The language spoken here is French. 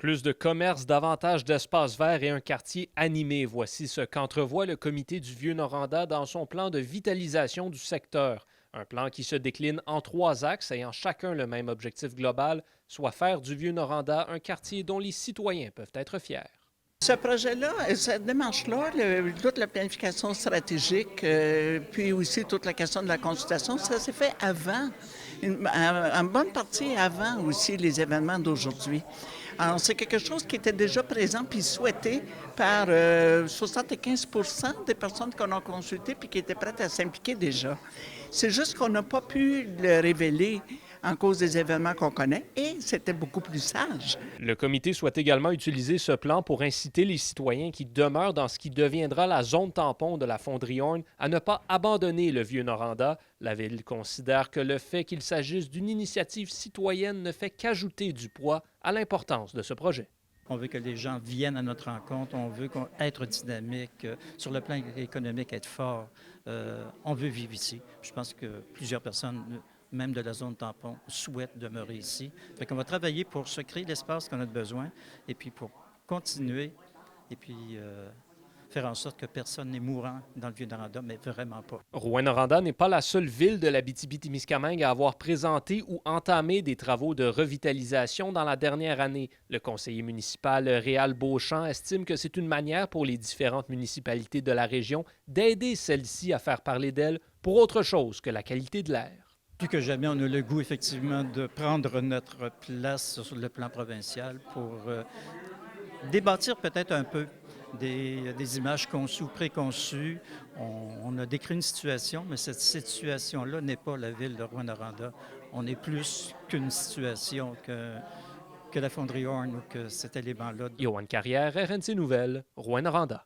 Plus de commerce, davantage d'espaces verts et un quartier animé. Voici ce qu'entrevoit le comité du Vieux-Noranda dans son plan de vitalisation du secteur. Un plan qui se décline en 3 axes ayant chacun le même objectif global, soit faire du Vieux-Noranda un quartier dont les citoyens peuvent être fiers. Ce projet-là, cette démarche-là, toute la planification stratégique, puis aussi toute la question de la consultation, ça s'est fait avant, en bonne partie avant aussi les événements d'aujourd'hui. Alors, c'est quelque chose qui était déjà présent puis souhaité par 75 des personnes qu'on a consultées puis qui étaient prêtes à s'impliquer déjà. C'est juste qu'on n'a pas pu le révéler en cause des événements qu'on connaît et c'était beaucoup plus sage. Le comité souhaite également utiliser ce plan pour inciter les citoyens qui demeurent dans ce qui deviendra la zone tampon de la fonderie Horn à ne pas abandonner le Vieux-Noranda. La Ville considère que le fait qu'il s'agisse d'une initiative citoyenne ne fait qu'ajouter du poids à l'importance de ce projet. On veut que les gens viennent à notre rencontre, on veut être dynamique, sur le plan économique, être fort. On veut vivre ici. Je pense que plusieurs personnes, même de la zone tampon, souhaitent demeurer ici. Fait qu'on va travailler pour se créer l'espace qu'on a besoin et puis pour continuer et puis faire en sorte que personne n'est mourant dans le Vieux-Noranda, mais vraiment pas. Rouyn-Noranda n'est pas la seule ville de l'Abitibi-Témiscamingue à avoir présenté ou entamé des travaux de revitalisation dans la dernière année. Le conseiller municipal Réal Beauchamp estime que c'est une manière pour les différentes municipalités de la région d'aider celles-ci à faire parler d'elles pour autre chose que la qualité de l'air. Plus que jamais, on a le goût effectivement de prendre notre place sur le plan provincial pour débâtir peut-être un peu des images conçues ou préconçues. On a décrit une situation, mais cette situation-là n'est pas la ville de Rouyn-Noranda. On est plus qu'une situation que la fonderie Horn ou que cet élément-là. Yoann Carrière, RNC Nouvelles, Rouyn-Noranda.